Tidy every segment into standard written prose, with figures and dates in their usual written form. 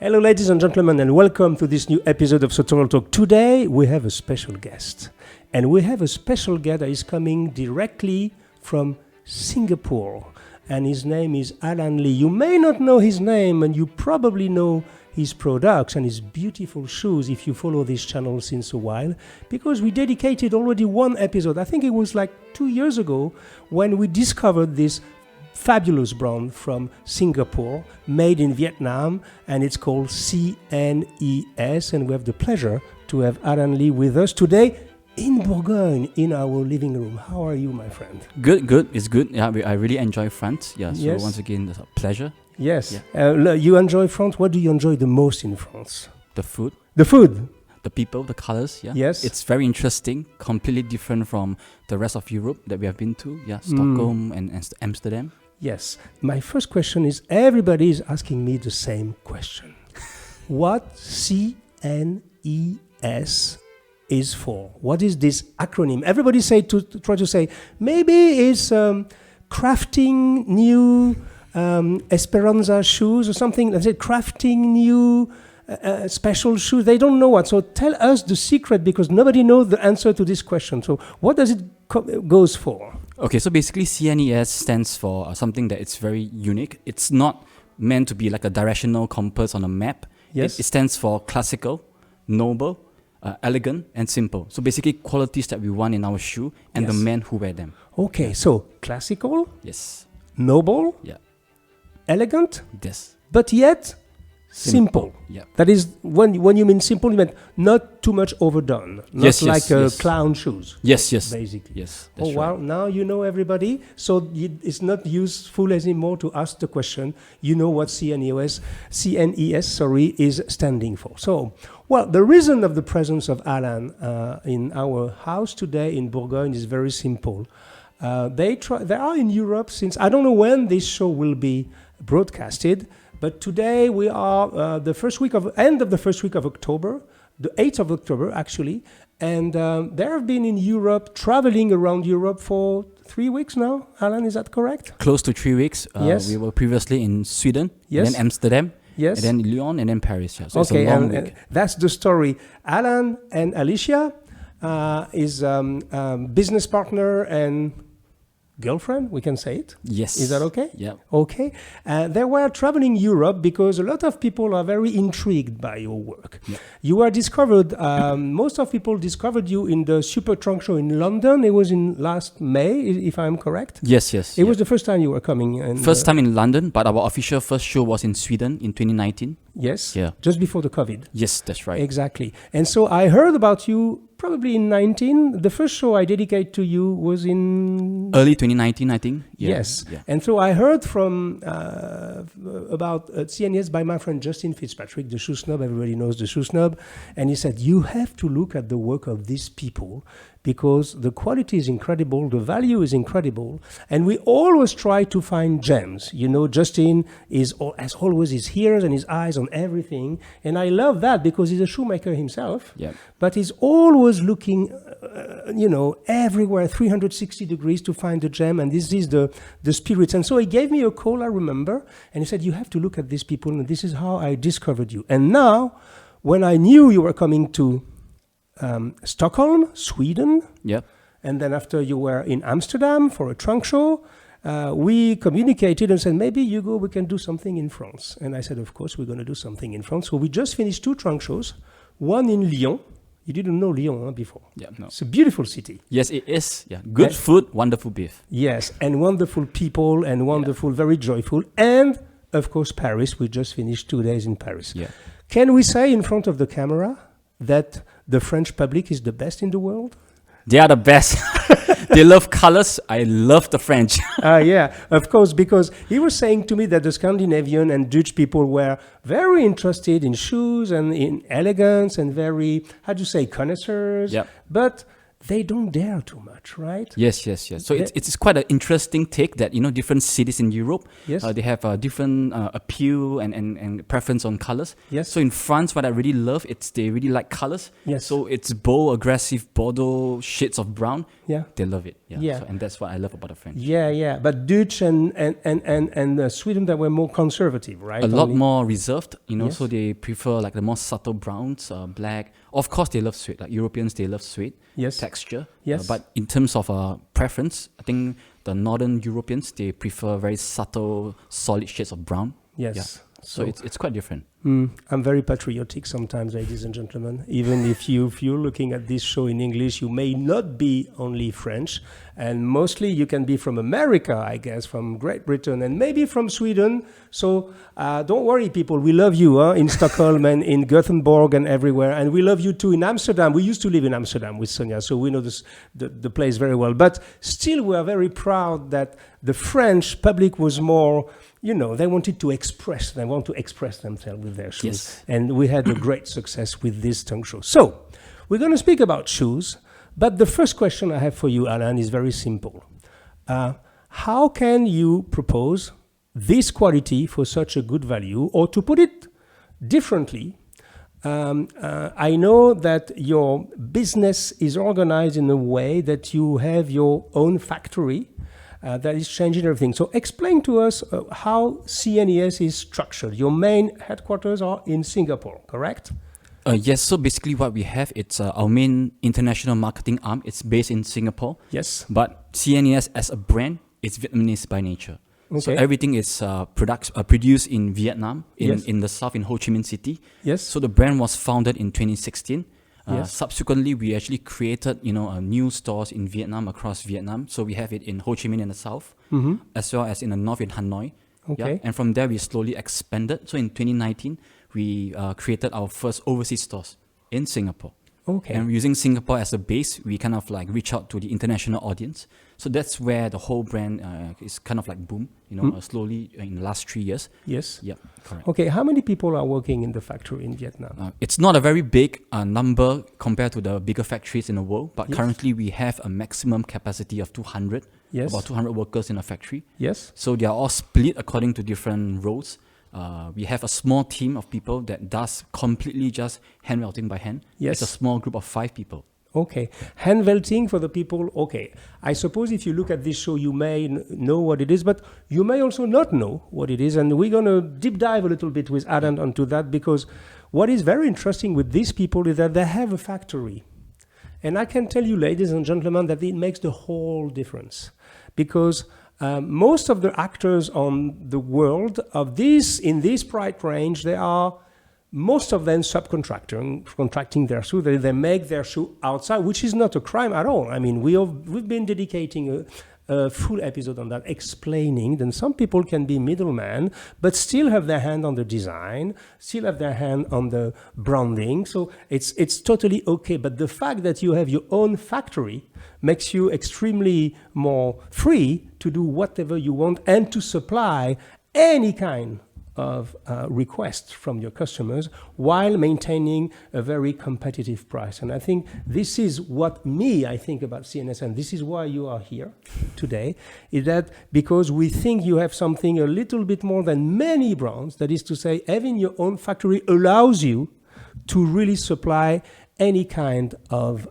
Hello, ladies and gentlemen, and welcome to this new episode of Sartorial Talks. Today, we have a special guest. And we have a special guest that is coming directly from Singapore. And his name is Alan Lee. You may not know his name, and you probably know his products and his beautiful shoes if you follow this channel since a while, because we dedicated already one episode. I think it was like 2 years ago when we discovered this fabulous brand from Singapore, made in Vietnam, and it's called CNES, and we have the pleasure to have Alan Lee with us today in Bourgogne, in our living room. How are you, my friend? Good. It's good. Yeah, I really enjoy France. Yeah, so Yes. once again, it's a pleasure. Yes. Yeah. You enjoy France? What do you enjoy the most in France? The food, The food. the people, the colors. Yeah. Yes. It's very interesting. Completely different from the rest of Europe that we have been to. Yeah, Stockholm and Amsterdam. Yes. My first question is, everybody is asking me the same question. What CNES is for? What is this acronym? Everybody try to say, maybe it's crafting new Esperanza shoes or something. They say crafting new special shoes. They don't know what. So tell us the secret, because nobody knows the answer to this question. So what does it goes for? Okay, so basically CNES stands for something that it's very unique. It's not meant to be like a directional compass on a map. Yes. It stands for classical, noble, elegant, and simple. So basically qualities that we want in our shoe and the Yes. men who wear them. Okay, so classical, Yes. noble, Yeah. elegant, Yes. but yet simple. Yeah. That is, when you mean simple, you mean not too much overdone. Not Yes, like yes. clown shoes, Yes. basically. Yes. Oh, That's wow. right. Now you know, everybody. So it's not useful anymore to ask the question. You know what CNES is standing for. So, well, the reason of the presence of Alan in our house today in Bourgogne is very simple. They are in Europe since, I don't know when this show will be broadcasted, but today we are end of the first week of October, the 8th of October actually, and they have been in Europe, traveling around Europe for 3 weeks now. Alan, is that correct? Close to 3 weeks. Yes. We were previously in Sweden, Yes. and then Amsterdam, Yes. and then Lyon, and then Paris. Yeah. So Okay, it's a long and week. that's the story. Alan and Alicia is business partner and girlfriend, we can say it. Yes. Is that okay? Yeah. Okay. They were traveling Europe because a lot of people are very intrigued by your work. Yeah. You were discovered, most of people discovered you in the Super Trunk Show in London. It was in last May, if I'm correct. Yes. It was the first time you were coming. And, first time in London, but our official first show was in Sweden in 2019. Yes. Yeah. Just before the COVID. Yes, that's right. Exactly. And so I heard about you probably in 19. The first show I dedicate to you was in Early 2019, I think. Yeah. Yes. Yeah. And so I heard from about CNES by my friend Justin Fitzpatrick, the shoe snob. Everybody knows the shoe snob. And he said, you have to look at the work of these people, because the quality is incredible, the value is incredible, and we always try to find gems. You know, Justin is, as always, his ears and his eyes on everything, and I love that because he's a shoemaker himself, Yeah. but he's always looking, everywhere, 360 degrees to find the gem, and this is the spirit. And so he gave me a call, I remember, and he said, you have to look at these people, and this is how I discovered you. And now, when I knew you were coming to Stockholm, Sweden, Yeah. and then after you were in Amsterdam for a trunk show, we communicated and said, maybe Hugo, we can do something in France. And I said, of course, we're going to do something in France. So we just finished 2 trunk shows, one in Lyon. You didn't know Lyon before. Yeah. No. It's a beautiful city. Yes, it is. Yeah. Good food, wonderful beef. Yes, and wonderful people and wonderful, very joyful. And, of course, Paris. We just finished 2 days in Paris. Yeah. Can we say in front of the camera that the French public is the best in the world? They are the best. They love colors. I love the French. Yeah, of course, because he was saying to me that the Scandinavian and Dutch people were very interested in shoes and in elegance and very, connoisseurs. Yep. But they don't dare too much, right? Yes. So it's quite an interesting take that, different cities in Europe, Yes. they have a different appeal and preference on colors. Yes. So in France, what I really love, they really like colors. Yes. So it's bold, aggressive, Bordeaux, shades of brown. Yeah. They love it. Yeah. So, and that's what I love about the French. Yeah. But Dutch and Sweden, they were more conservative, right? A lot more reserved, Yes. so they prefer like the more subtle browns, black. Of course, they love suede. Like Europeans, they love suede texture. Yes. But in terms of preference, I think the Northern Europeans, they prefer very subtle, solid shades of brown. Yes. Yeah. So it's quite different. I'm very patriotic sometimes, ladies and gentlemen. Even if you're looking at this show in English, you may not be only French, and mostly you can be from America, I guess, from Great Britain, and maybe from Sweden. So don't worry, people. We love you in Stockholm and in Gothenburg and everywhere, and we love you too in Amsterdam. We used to live in Amsterdam with Sonia, so we know the place very well. But still, we are very proud that the French public was more, they wanted to express. They want to express themselves with their shoes. Yes. And we had a great success with this tongue show. So, we're going to speak about shoes. But the first question I have for you, Alan, is very simple. How can you propose this quality for such a good value? Or to put it differently, I know that your business is organized in a way that you have your own factory that is changing everything. So explain to us how CNES is structured. Your main headquarters are in Singapore, correct? Yes, so basically what we have, it's our main international marketing arm. It's based in Singapore. Yes. But CNES as a brand, it's Vietnamese by nature. Okay. So everything is produced in Vietnam, in the south, in Ho Chi Minh City. Yes. So the brand was founded in 2016. Yes. Subsequently, we actually created, new stores in Vietnam, across Vietnam. So we have it in Ho Chi Minh in the south, as well as in the north in Hanoi. Okay. Yeah? And from there, we slowly expanded. So in 2019, we created our first overseas stores in Singapore. Okay. And using Singapore as a base, we kind of like reach out to the international audience. So that's where the whole brand is kind of like boom, slowly in the last 3 years. Yes. Yeah, correct. Okay, how many people are working in the factory in Vietnam? It's not a very big number compared to the bigger factories in the world, but Yes. currently we have a maximum capacity of 200, Yes. about 200 workers in a factory. Yes. So they are all split according to different roles. We have a small team of people that does completely just hand welting by hand. Yes. It's a small group of 5 people. Okay. Hand welting for the people, okay. I suppose if you look at this show, you may know what it is, but you may also not know what it is. And we're going to deep dive a little bit with Adam onto that, because what is very interesting with these people is that they have a factory. And I can tell you, ladies and gentlemen, that it makes the whole difference. Because most of the actors on the world in this price range, they are most of them contracting their shoe. They make their shoe outside, which is not a crime at all. I mean, we've been dedicating a full episode on that, explaining that some people can be middlemen, but still have their hand on the design, still have their hand on the branding. So it's totally okay. But the fact that you have your own factory makes you extremely more free to do whatever you want and to supply any kind of requests from your customers while maintaining a very competitive price. And I think this is what I think about CNS, and this is why you are here today, is that because we think you have something a little bit more than many brands, that is to say, having your own factory allows you to really supply any kind of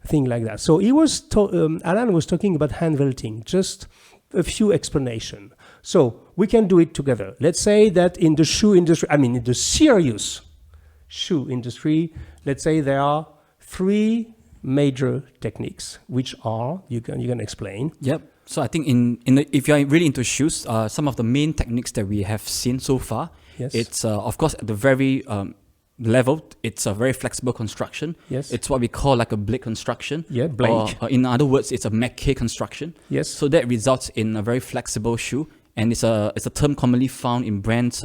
thing like that. So Alan was talking about hand welting, just a few explanations. So we can do it together. Let's say that in the shoe industry, in the serious shoe industry, let's say there are 3 major techniques, which are, you can explain. Yep. So I think if you're really into shoes, some of the main techniques that we have seen so far, Yes. it's of course at the very level, it's a very flexible construction. Yes. It's what we call like a blade construction. Yeah, blade. Or in other words, it's a Mackay construction. Yes. So that results in a very flexible shoe, and it's a term commonly found in brands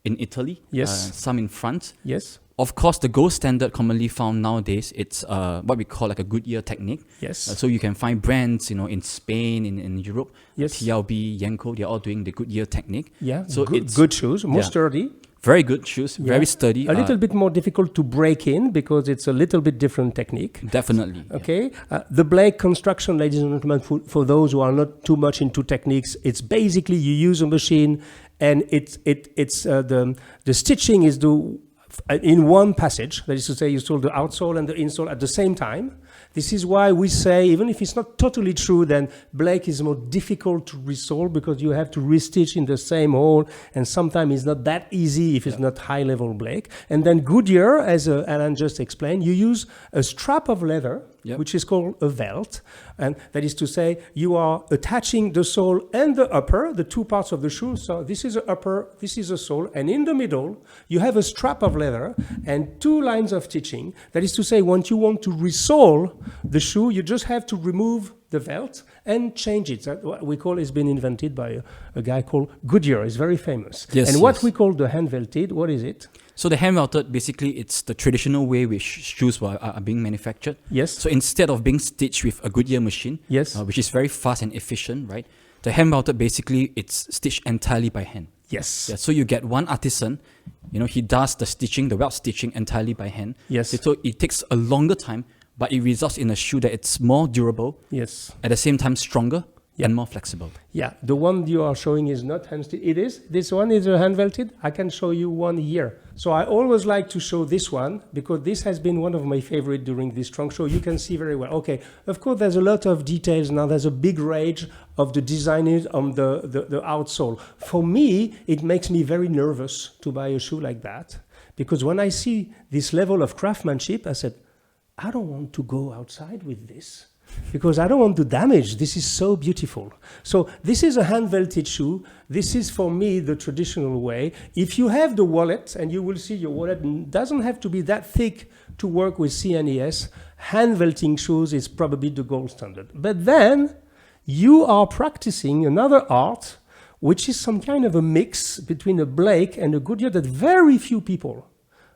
in Italy. Yes. Some in France. Yes. Of course, the gold standard commonly found nowadays, it's what we call like a Goodyear technique. Yes. So you can find brands, in Spain, in Europe, Yes. TLB, Yanko, they're all doing the Goodyear technique. Yeah, So good shoes, more sturdy. Very good shoes, very sturdy. A little bit more difficult to break in because it's a little bit different technique. Definitely. Okay. The blade construction, ladies and gentlemen, for those who are not too much into techniques, it's basically you use a machine and the stitching is in one passage. That is to say, you install the outsole and the insole at the same time. This is why we say, even if it's not totally true, then Blake is more difficult to resole because you have to restitch in the same hole, and sometimes it's not that easy if it's not high-level Blake. And then Goodyear, as Alan just explained, you use a strap of leather, which is called a welt, and that is to say, you are attaching the sole and the upper, the two parts of the shoe. So this is the upper, this is the sole, and in the middle, you have a strap of leather and two lines of stitching. That is to say, once you want to resole the shoe, you just have to remove the welt and change it. That what we call has been invented by a guy called Goodyear. It's very famous. And what we call the hand welted, what is it? So the hand welted, basically, it's the traditional way which shoes are being manufactured. Yes. So instead of being stitched with a Goodyear machine, which is very fast and efficient, right? The hand welted, basically, it's stitched entirely by hand. Yes. Yeah, so you get one artisan, he does the stitching, the welt stitching entirely by hand. Yes. So it takes a longer time, but it results in a shoe that it's more durable. Yes. At the same time, stronger. And more flexible. Yeah, the one you are showing is not hand stitched. It is. This one is hand welted. I can show you one here. So I always like to show this one because this has been one of my favorite during this trunk show. You can see very well. Okay, of course, there's a lot of details now. There's a big range of the designers on the outsole. For me, it makes me very nervous to buy a shoe like that because when I see this level of craftsmanship, I said, I don't want to go outside with this. Because I don't want to damage. This is so beautiful. So this is a hand-welted shoe. This is, for me, the traditional way. If you have the wallet, and you will see your wallet doesn't have to be that thick to work with CNES, hand-welting shoes is probably the gold standard. But then you are practicing another art, which is some kind of a mix between a Blake and a Goodyear that very few people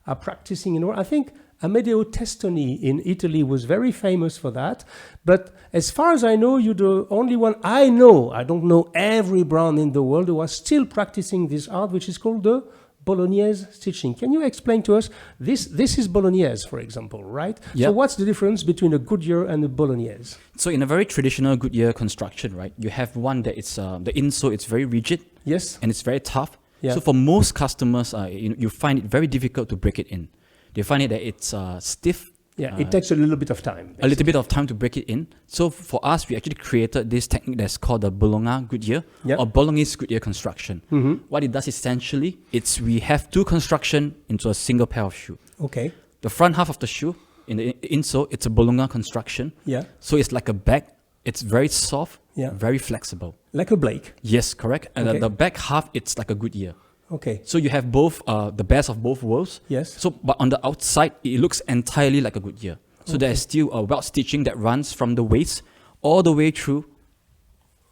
are practicing. I think Amedeo Testoni in Italy was very famous for that. But as far as I know, you're the only one I know. I don't know every brand in the world who are still practicing this art, which is called the Bolognese stitching. Can you explain to us? This is Bolognese, for example, right? Yep. So what's the difference between a Goodyear and a Bolognese? So in a very traditional Goodyear construction, right, you have one that it's the insole, it's very rigid. Yes. And it's very tough. Yeah. So for most customers, you find it very difficult to break it in. They find it that it's stiff. Yeah, it takes a little bit of time. Basically. A little bit of time to break it in. So for us, we actually created this technique that's called the Bologna Goodyear or Bolognese Goodyear construction. Mm-hmm. What it does essentially, we have two construction into a single pair of shoe. Okay. The front half of the shoe, in the insole, it's a Bologna construction. Yeah. So it's like a bag. It's very soft, very flexible. Like a Blake. Yes, correct. And the back half, it's like a Goodyear. Okay. So you have both the best of both worlds. Yes. So, but on the outside, it looks entirely like a Goodyear. So there's still a welt stitching that runs from the waist all the way through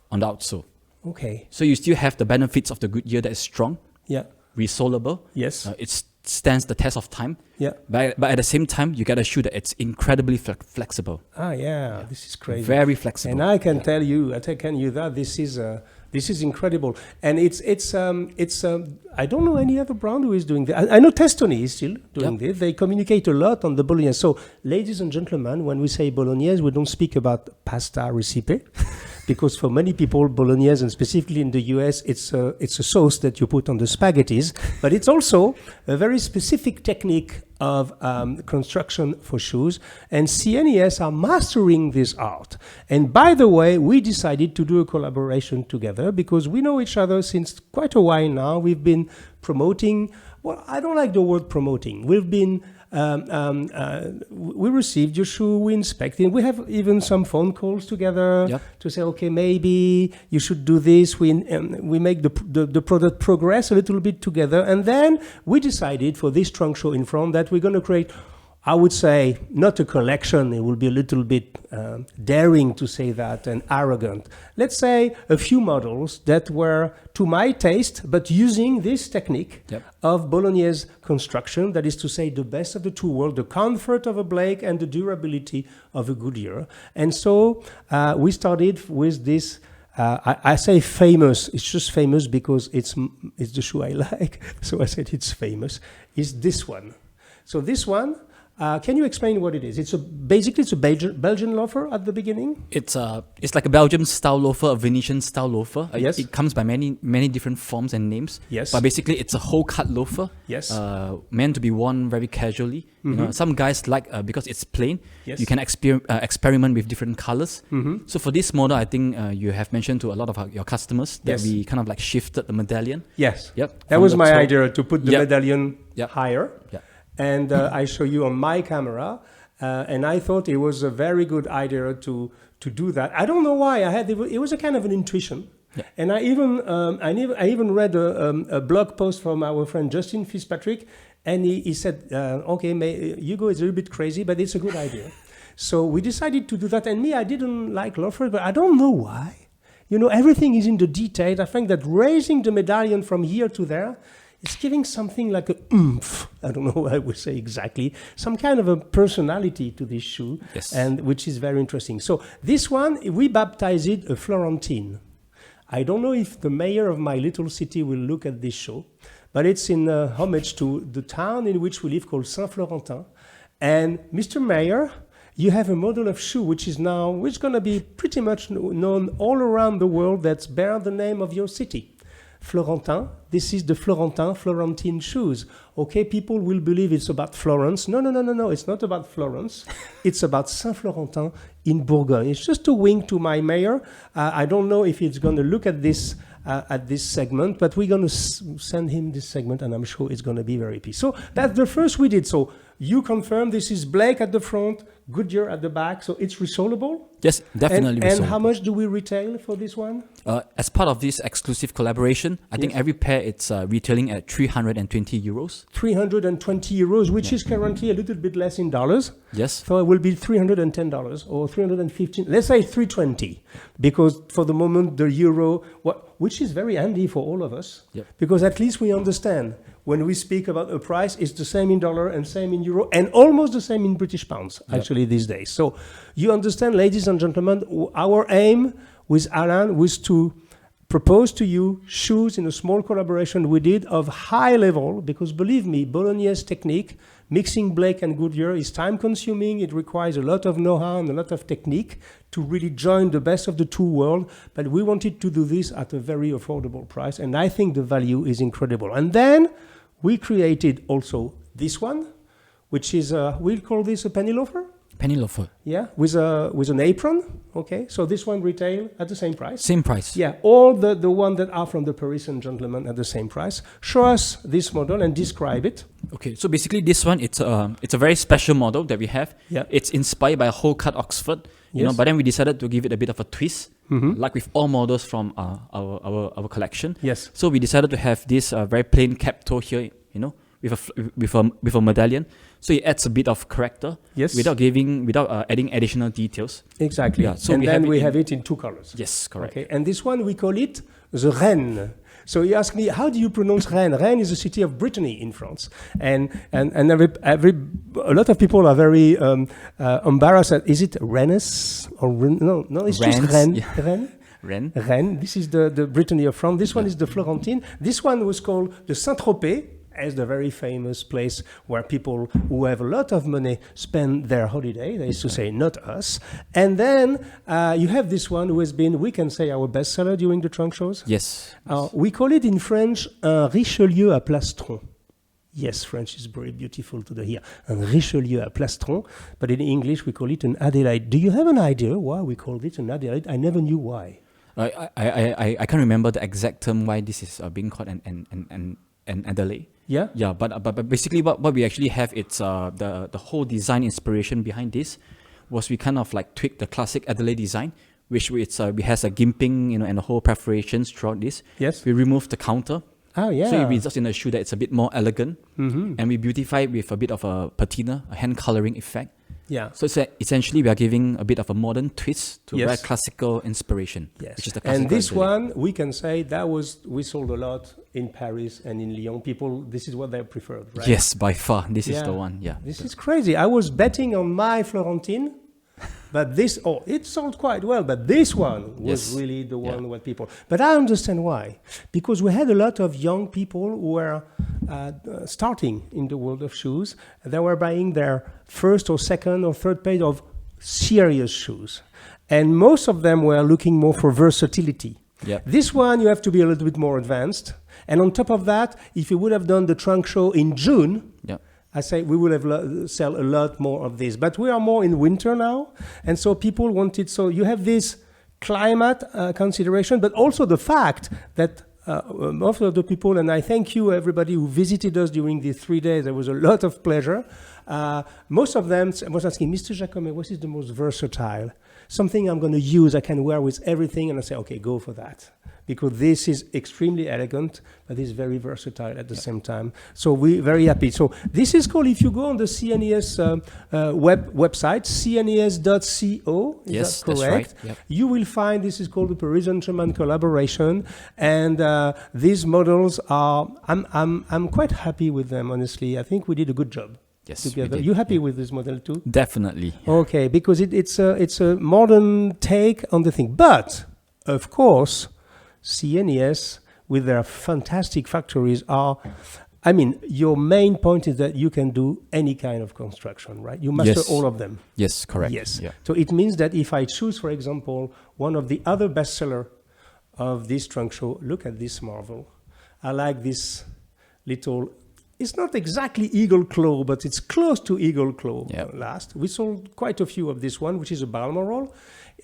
on the outsole. Okay. So you still have the benefits of the Goodyear that is strong, resolable. Yes. It stands the test of time. Yeah. But at the same time, you get a shoe that it's incredibly flexible. This is crazy. Very flexible. And I can tell you, that this is incredible. And it's I don't know any other brand who is doing that. I know Testoni is still doing this. They communicate a lot on the Bolognese. So, ladies and gentlemen, when we say Bolognese, we don't speak about pasta recipe. Because for many people, Bolognese, and specifically in the US, it's a sauce that you put on the spaghettis. But it's also a very specific technique of construction for shoes. And CNES are mastering this art. And by the way, we decided to do a collaboration together because we know each other since quite a while now. We've been promoting, well, I don't like the word promoting. We've been we received your shoe, we inspected, we have even some phone calls together to say, okay, maybe you should do this. We make the product progress a little bit together. And then we decided for this trunk show in front that we're going to create, I would say, not a collection. It will be a little bit daring to say that and arrogant. Let's say a few models that were to my taste, but using this technique of Bolognese construction, that is to say the best of the two worlds, the comfort of a Blake and the durability of a Goodyear. And so we started with this I say famous. It's just famous because it's the shoe I like. So I said it's famous. Is this one? So this one. Can you explain what it is? Basically it's a Belgian loafer at the beginning. It's like a Belgium style loafer, a Venetian style loafer. Yes. It comes by many different forms and names. Yes. But basically it's a whole cut loafer. Yes. Meant to be worn very casually. You know, some guys like because it's plain. Yes. You can experiment with different colors. So for this model, I think you have mentioned to a lot of your customers that we kind of like shifted the medallion. Yes. Yep. That was my idea, to put the medallion Yep. higher. Yep. And I show you on my camera, and I thought it was a very good idea to do that. I don't know why. It was a kind of an intuition, and I even read a blog post from our friend Justin Fitzpatrick, and he said, "Okay, Hugo is a little bit crazy, but it's a good idea." So we decided to do that. And me, I didn't like loafers, but I don't know why. You know, everything is in the details. I think that raising the medallion from here to there. It's giving something like a oomph. I don't know what I would say exactly. Some kind of a personality to this shoe, and which is very interesting. So this one, we baptize it a Florentine. I don't know if the mayor of my little city will look at this show, but it's in homage to the town in which we live called Saint-Florentin. And Mr. Mayor, you have a model of shoe which is going to be pretty much known all around the world that's bear the name of your city. Florentin, this is the Florentine shoes. Okay, people will believe it's about Florence. No, it's not about Florence. It's about Saint-Florentin in Bourgogne. It's just a wink to my mayor. I don't know if he's going to look at this segment, but we're going to send him this segment, and I'm sure it's going to be very pleased. So that's the first we did. So you confirm this is Blake at the front, Goodyear at the back, so it's resolvable? Yes, definitely resolvable. And how much do we retail for this one? As part of this exclusive collaboration, I think every pair it's retailing at 320 euros. 320 euros, which is currently a little bit less in dollars. Yes. So it will be $310 or 315. Let's say 320, because for the moment the euro, which is very handy for all of us, because at least we understand when we speak about a price, it's the same in dollar and same in euro and almost the same in British pounds, actually, these days. So you understand, ladies and gentlemen, our aim with Alan was to propose to you shoes in a small collaboration we did of high level, because believe me, Bolognese technique, mixing Blake and Goodyear is time consuming. It requires a lot of know-how and a lot of technique to really join the best of the two worlds. But we wanted to do this at a very affordable price. And I think the value is incredible. And then we created also this one, which is, we'll call this a penny loafer. Penny loafer. Yeah, with an apron. Okay, so this one retail at the same price. Same price. Yeah, all the one that are from the Parisian gentleman at the same price. Show us this model and describe it. Okay, so basically this one, it's a very special model that we have. Yeah. It's inspired by a whole cut Oxford. You know, but then we decided to give it a bit of a twist, like with all models from our collection. Yes. So we decided to have this very plain cap toe here, you know, with a medallion. So it adds a bit of character without adding additional details. Exactly. Yeah, so and then we have it in two colors. Yes, correct. Okay. And this one we call it the Rennes. So you ask me, how do you pronounce Rennes? Rennes is a city of Brittany in France, and a lot of people are very embarrassed. Is it Rennes or no? It's just Rennes. Yeah. Rennes. Rennes. This is the Brittany of France. This one is the Florentine. This one was called the Saint-Tropez, as the very famous place where people who have a lot of money spend their holiday. That is to say, not us. And then you have this one who has been, we can say, our bestseller during the trunk shows. Yes. We call it in French un Richelieu à plastron. Yes, French is very beautiful to the ear. Un Richelieu à plastron. But in English, we call it an Adelaide. Do you have an idea why we called it an Adelaide? I never knew why. I can't remember the exact term why this is being called an Adelaide. Yeah, but basically what we actually have, it's the whole design inspiration behind this was we kind of like tweaked the classic Adelaide design, which we has a gimping, you know, and the whole perforations throughout this. Yes. We removed the counter. Oh yeah. So it results in a shoe that it's a bit more elegant, and we beautify it with a bit of a patina, a hand coloring effect. Yeah. So it's essentially we are giving a bit of a modern twist to Yes. very classical inspiration. Yes. Which is the classical And this Adelaide. one, we can say we sold a lot in Paris and in Lyon. People, this is what they preferred, right? Yes, by far. This is Yeah. the one. Yeah. This is crazy. I was betting on my Florentine, But it sold quite well. But this one was really the one what people. But I understand why, because we had a lot of young people who were starting in the world of shoes. They were buying their first or second or third pair of serious shoes, and most of them were looking more for versatility. Yep. This one, you have to be a little bit more advanced. And on top of that, if you would have done the trunk show in June, I say we would have sell a lot more of this. But we are more in winter now. And so people wanted, so you have this climate consideration, but also the fact that most of the people, and I thank you, everybody who visited us during these 3 days, there was a lot of pleasure. Most of them was asking, Mr. Jacome, what is the most versatile? Something I'm going to use, I can wear with everything. And I say, okay, go for that. Because this is extremely elegant, but it's very versatile at the same time. So we're very happy. So this is called, if you go on the CNES website, cnes.co, is that correct? That's right. Yep. You will find this is called the Parisian-German collaboration. And these models are, I'm quite happy with them, honestly. I think we did a good job. Yes, together. You happy with this model too? Definitely. Okay, because it's a modern take on the thing. But, of course, CNES, with their fantastic factories, your main point is that you can do any kind of construction, right? You master all of them. Yes, correct. Yes. Yeah. So it means that if I choose, for example, one of the other bestseller of this trunk show, look at this marvel. I like this little, it's not exactly eagle claw, but it's close to eagle claw last. We sold quite a few of this one, which is a Balmoral.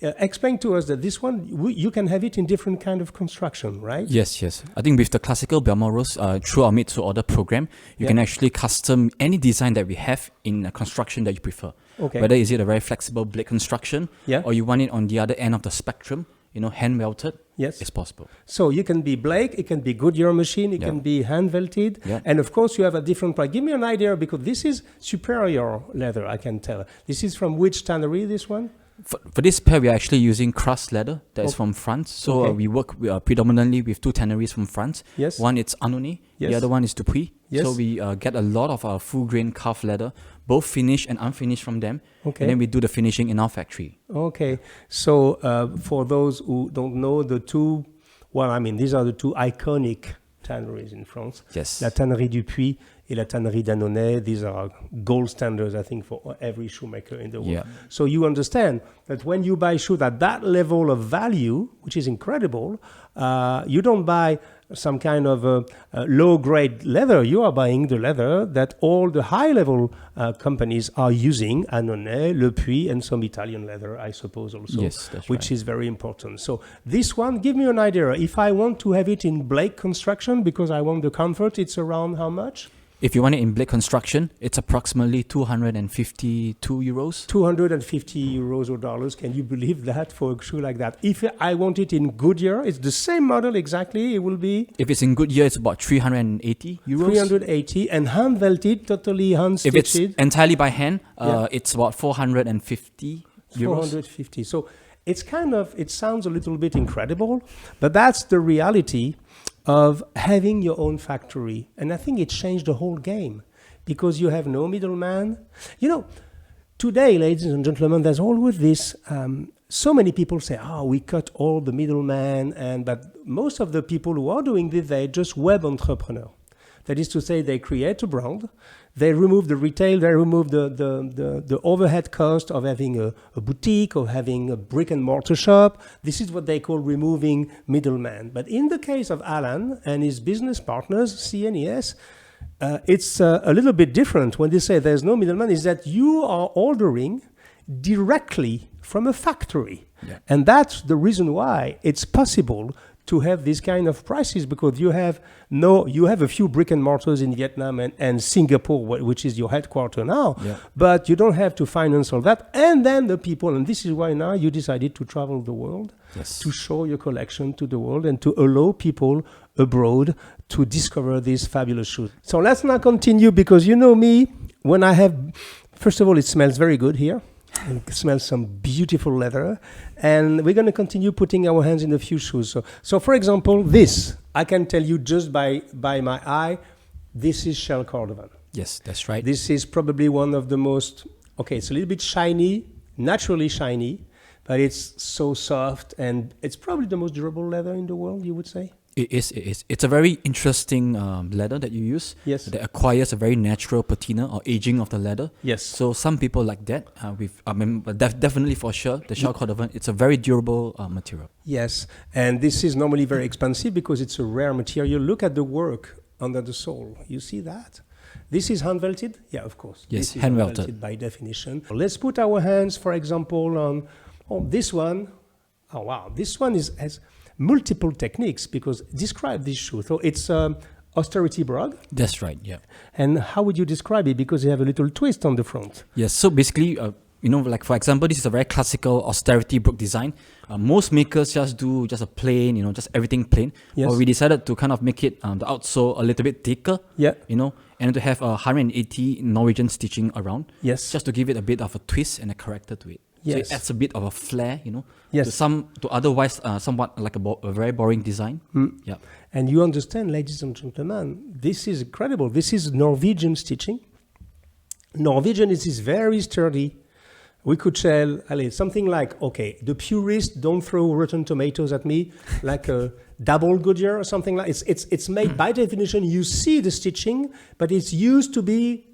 Explain to us that this one, you can have it in different kind of construction, right? Yes. I think with the classical Balmorals, through our made-to-order program, you can actually custom any design that we have in a construction that you prefer. Okay. Whether is it a very flexible blade construction, or you want it on the other end of the spectrum, hand welted. Yes, it's possible. So you can be Blake, it can be Goodyear machine, it can be hand welted, and of course you have a different price. Give me an idea, because this is superior leather, I can tell. This is from which tannery, this one? For this pair, we are actually using Crust leather that is from France. So we work predominantly with two tanneries from France. Yes. One is Annonay, the other one is Dupuis. Yes. So we get a lot of our full grain calf leather, both finished and unfinished from them. Okay. And then we do the finishing in our factory. Okay. So for those who don't know, these are the two iconic tanneries in France. Yes. La Tannerie Dupuis et la Tannerie d'Annonay. These are gold standards, I think, for every shoemaker in the world. Yeah. So you understand that when you buy shoes at that level of value, which is incredible, you don't buy some kind of low-grade leather. You are buying the leather that all the high-level companies are using, Annonay, Le Puy, and some Italian leather, I suppose, also, which is very important. So this one, give me an idea. If I want to have it in Blake construction, because I want the comfort, it's around how much? If you want it in blade construction, it's approximately 252 euros. 250 euros or dollars. Can you believe that for a shoe like that? If I want it in Goodyear, it's the same model exactly. It will be. If it's in Goodyear, it's about 380 euros. 380 and hand welted, totally hand stitched. If it's entirely by hand, it's about 450 euros. 450. So it's it sounds a little bit incredible, but that's the reality of having your own factory. And I think it changed the whole game, because you have no middleman. Today, ladies and gentlemen, there's always this, so many people say, we cut all the middleman, but most of the people who are doing this, they're just web entrepreneurs. That is to say, they create a brand, they remove the retail, they remove the overhead cost of having a boutique or having a brick and mortar shop. This is what they call removing middleman. But in the case of Alan and his business partners, CNES, it's a little bit different. When they say there's no middleman, is that you are ordering directly from a factory. Yeah. And that's the reason why it's possible to have this kind of prices, because you have a few brick and mortars in Vietnam and Singapore, which is your headquarter now, but you don't have to finance all that. And then the people, and this is why now you decided to travel the world, to show your collection to the world and to allow people abroad to discover these fabulous shoes. So let's now continue, because you know me, when I have, first of all, it smells very good here. It smells some beautiful leather, and we're going to continue putting our hands in a few shoes. So for example, this, I can tell you just by my eye, this is shell cordovan. Yes, that's right. This is probably one of the most, it's a little bit shiny, naturally shiny, but it's so soft, and it's probably the most durable leather in the world, you would say? It is. It's a very interesting leather that you use. Yes. That acquires a very natural patina or aging of the leather. Yes. So some people like that. Definitely for sure, the shell cordovan, it's a very durable material. Yes, and this is normally very expensive because it's a rare material. Look at the work under the sole. You see that? This is hand welted? Yeah, of course. Yes, this is hand welted by definition. Let's put our hands, for example, on this one. Oh wow, this one has multiple techniques, because describe this shoe. So it's austerity brog. That's right, yeah. And how would you describe it? Because you have a little twist on the front. Yes, so basically, like for example, this is a very classical austerity brooch design. Most makers just do just a plain, just everything plain. Yes. But we decided to kind of make it the outsole a little bit thicker. Yeah. And to have 180 Norwegian stitching around. Yes. Just to give it a bit of a twist and a character to it. Yes. So it adds a bit of a flair, Yes. to otherwise somewhat like a very boring design. Yeah. And you understand, ladies and gentlemen, this is incredible. This is Norwegian stitching. Norwegian is very sturdy. We could sell something like, the purists don't throw rotten tomatoes at me, like a double Goodyear or something like. It's made by definition. You see the stitching, but it's used to be.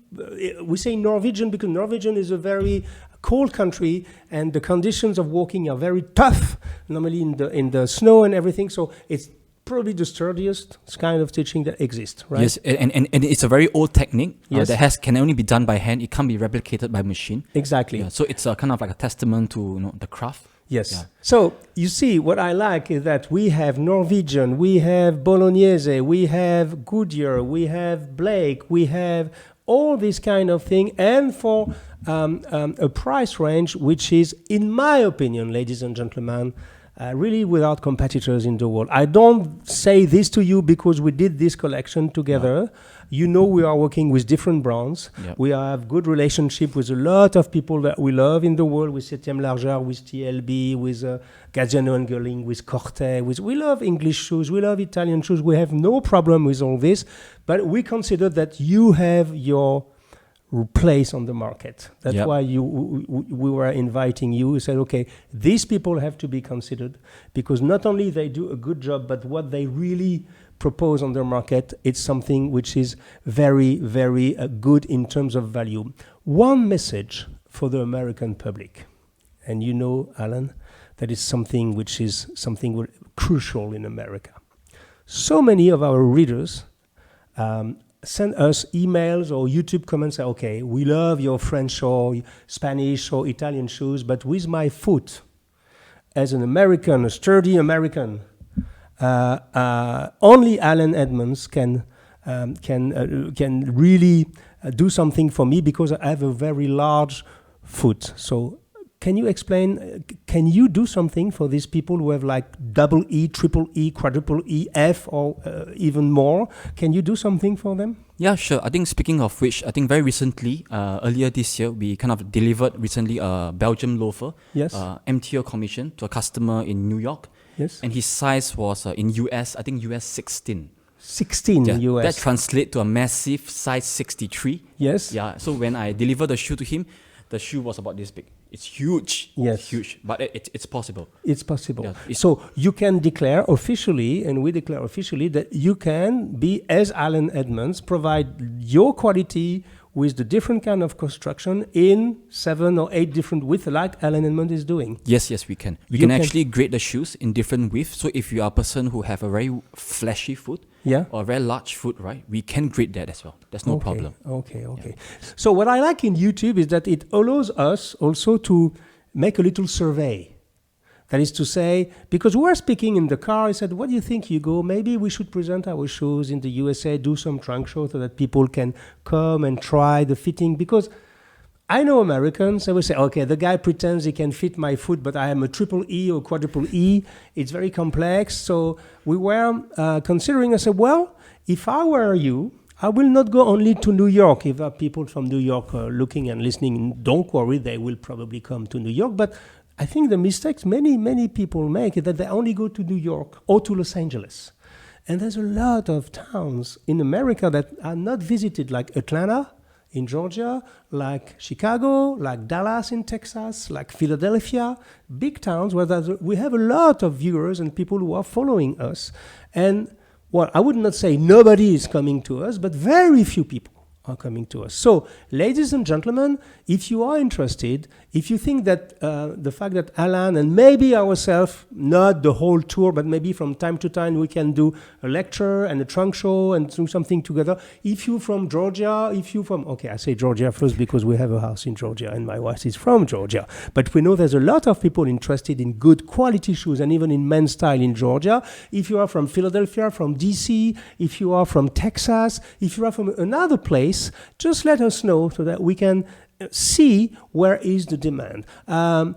We say Norwegian because Norwegian is a very cold country, and the conditions of walking are very tough. Normally in the snow and everything. So it's probably the sturdiest kind of stitching that exists, right? Yes, and it's a very old technique Yes. that can only be done by hand. It can't be replicated by machine. Exactly. Yeah, so it's a kind of like a testament to the craft. Yes. Yeah. So you see, what I like is that we have Norwegian, we have Bolognese, we have Goodyear, we have Blake, we have all this kind of thing, and for a price range which is, in my opinion, ladies and gentlemen, really without competitors in the world. I don't say this to you because we did this collection together. No. We are working with different brands. Yep. We have good relationship with a lot of people that we love in the world, with Septième Largeur, with TLB, with Gazzano & Gerling, with Corte. We love English shoes. We love Italian shoes. We have no problem with all this. But we consider that you have your place on the market. That's Yep. why we were inviting you. We said, okay, these people have to be considered, because not only they do a good job, but what they really propose on their market, it's something which is very, very good in terms of value. One message for the American public, and Alan, that is something which is something crucial in America. So many of our readers send us emails or YouTube comments, say, okay, we love your French or Spanish or Italian shoes, but with my foot, as an American, a sturdy American, only Alan Edmonds can really do something for me, because I have a very large foot. So can you explain, can you do something for these people who have like double E, triple E, quadruple E, F, or even more? Can you do something for them? Yeah, sure. I think speaking of which, I think very recently, earlier this year, we kind of delivered recently a Belgium loafer, Yes. MTO commission to a customer in New York. Yes. And his size was in US, I think US 16. 16 Yeah, US. that translates to a massive size 63. Yes. Yeah, so when I delivered the shoe to him, the shoe was about this big. It's huge. Yes. It's huge, but it's possible. It's possible. Yeah, so you can declare officially, and we declare officially, that you can be, as Alan Edmonds, provide your quality with the different kind of construction in 7 or 8 different widths, like Alan Edmonds is doing. Yes, we can. We can actually grade the shoes in different widths. So if you are a person who have a very fleshy foot, or a very large foot, right, we can grade that as well. There's no problem. Okay. Yeah. So what I like in YouTube is that it allows us also to make a little survey. That is to say, because we were speaking in the car, I said, what do you think, Hugo? Maybe we should present our shoes in the USA, do some trunk show so that people can come and try the fitting. Because I know Americans, they will say, okay, the guy pretends he can fit my foot, but I am a triple E or quadruple E. It's very complex. So we were considering, I said, well, if I were you, I will not go only to New York. If there are people from New York looking and listening, don't worry, they will probably come to New York. But I think the mistakes many people make is that they only go to New York or to Los Angeles. And there's a lot of towns in America that are not visited, like Atlanta in Georgia, like Chicago, like Dallas in Texas, like Philadelphia, big towns where we have a lot of viewers and people who are following us. And, well, I would not say nobody is coming to us, but very few people are coming to us. So, ladies and gentlemen, if you are interested, if you think that the fact that Alan and maybe ourselves, not the whole tour, but maybe from time to time we can do a lecture and a trunk show and do something together. If you're from Georgia, okay, I say Georgia first because we have a house in Georgia and my wife is from Georgia. But we know there's a lot of people interested in good quality shoes and even in men's style in Georgia. If you are from Philadelphia, from DC, if you are from Texas, if you are from another place, just let us know so that we can see where is the demand. I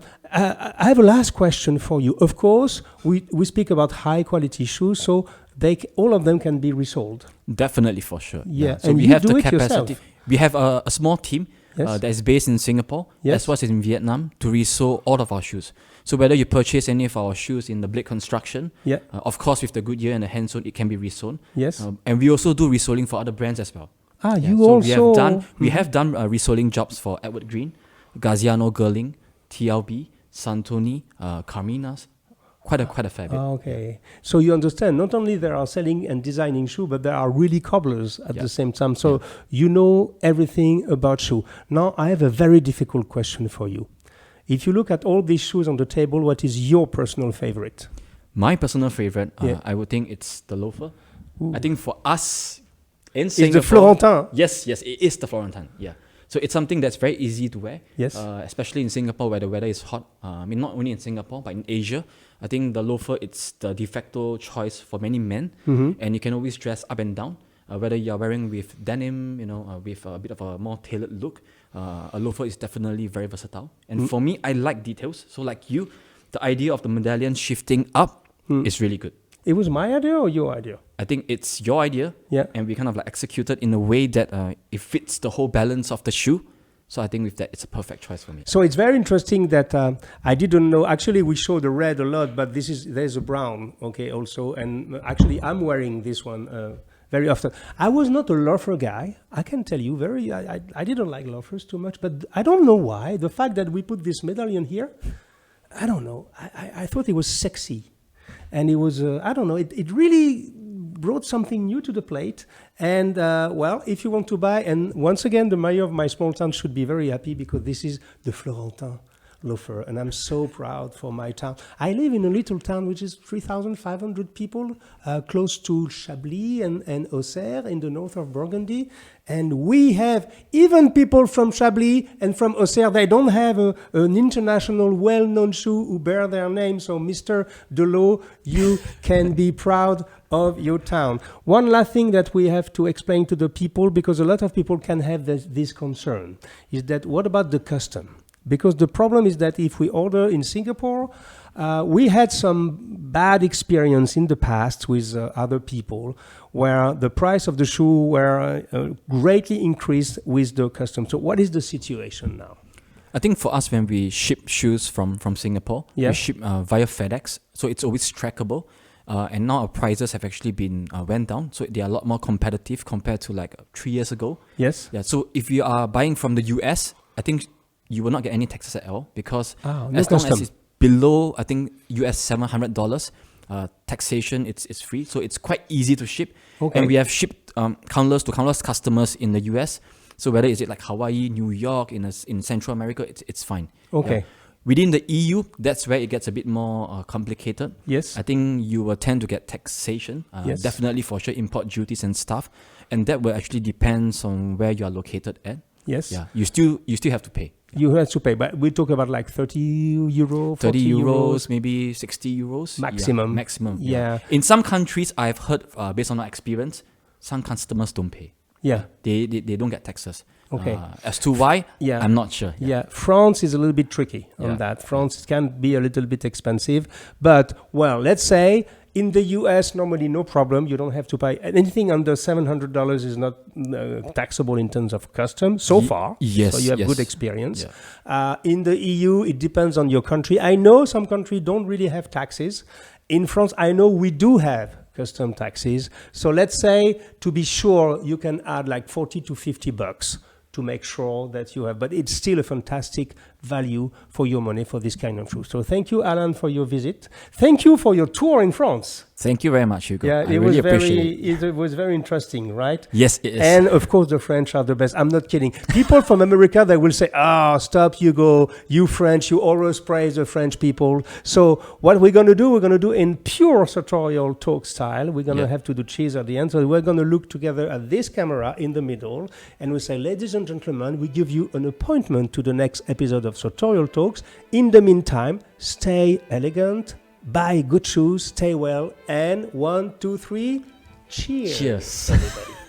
have a last question for you. Of course, we speak about high quality shoes, so all of them can be resold. Definitely, for sure. Yeah, So and we you have do the it capacity. yourself. We have a small team that is based in Singapore, as well as in Vietnam, to resole all of our shoes. So whether you purchase any of our shoes in the Blade Construction, of course with the Goodyear and the hand sewn, it can be resewn. Yes. And we also do resoling for other brands as well. So we have done resoling jobs for Edward Green, Gaziano Girling, TLB, Santoni, Carmina's, quite a fair bit. Okay, so you understand, not only they are selling and designing shoe, but there are really cobblers at the same time. So you know everything about shoe. Now I have a very difficult question for you. If you look at all these shoes on the table, what is your personal favorite? My personal favorite, I would think it's the loafer. Ooh. I think for us in Singapore, it's the Florentin. Yes, it is the Florentin. Yeah. So it's something that's very easy to wear. Yes. Especially in Singapore where the weather is hot. I mean, not only in Singapore, but in Asia. I think the loafer, it's the de facto choice for many men. And you can always dress up and down. Whether you're wearing with denim, with a bit of a more tailored look, a loafer is definitely very versatile. And for me, I like details. So like you, the idea of the medallion shifting up is really good. It was my idea or your idea? I think it's your idea. Yeah. And we kind of like executed in a way that it fits the whole balance of the shoe. So I think with that, it's a perfect choice for me. So it's very interesting that I didn't know. Actually, we show the red a lot, but there's a brown, okay, also. And actually, I'm wearing this one very often. I was not a loafer guy. I can tell you, I didn't like loafers too much, but I don't know why. The fact that we put this medallion here, I don't know. I thought it was sexy. And it was, I don't know, it really brought something new to the plate. And, well, if you want to buy, and once again, the mayor of my small town should be very happy because this is the Florentin loafer. And I'm so proud for my town. I live in a little town which is 3,500 people, close to Chablis and Auxerre in the north of Burgundy. And we have even people from Chablis and from Auxerre. They don't have an international well-known shoe who bear their name. So, Mr. Delot, you can be proud of your town. One last thing that we have to explain to the people, because a lot of people can have this concern, is that what about the custom? Because the problem is that if we order in Singapore, we had some bad experience in the past with other people where the price of the shoe were greatly increased with the custom. So what is the situation now? I think for us, when we ship shoes from Singapore, we ship via FedEx. So it's always trackable. And now our prices have actually been went down. So they are a lot more competitive compared to like 3 years ago. Yes. Yeah. So if you are buying from the US, I think you will not get any taxes at all because no as custom. long as it's below, I think US $700, taxation it's free. So it's quite easy to ship. Okay. And we have shipped countless customers in the US. So whether is it like Hawaii, New York, in Central America, it's fine. Okay. Yeah. Within the EU, that's where it gets a bit more complicated. Yes. I think you will tend to get taxation, definitely for sure, import duties and stuff. And that will actually depends on where you are located at. Yes. Yeah. You still have to pay. You have to pay, but we talk about like 30 euro, 30 euros, maybe 60 euros. Maximum. Yeah, maximum. Yeah. In some countries, I've heard, based on our experience, some customers don't pay. Yeah. They don't get taxes. Okay. As to why, I'm not sure. Yeah. France is a little bit tricky on that. France can be a little bit expensive, but well, let's say in the US, normally no problem. You don't have to pay anything under $700 is not taxable in terms of custom so far. Yes. So you have good experience. Yeah. In the EU, it depends on your country. I know some countries don't really have taxes. In France, I know we do have custom taxes. So let's say, to be sure, you can add like $40 to $50 to make sure that you have. But it's still a fantastic value for your money for this kind of shoes. So thank you, Alan, for your visit. Thank you for your tour in France. Thank you very much, Hugo. Yeah, I really appreciate it. It was very interesting, right? Yes, it is. And of course, the French are the best. I'm not kidding. People from America, they will say, stop, Hugo, you French, you always praise the French people. So what we're going to do in pure Sartorial Talk style, we're going to have to do cheese at the end. So we're going to look together at this camera in the middle, and we say, ladies and gentlemen, we give you an appointment to the next episode of Sartorial Talks. In the meantime, stay elegant, buy good shoes, stay well, and 1, 2, 3, cheers. Cheers. Everybody.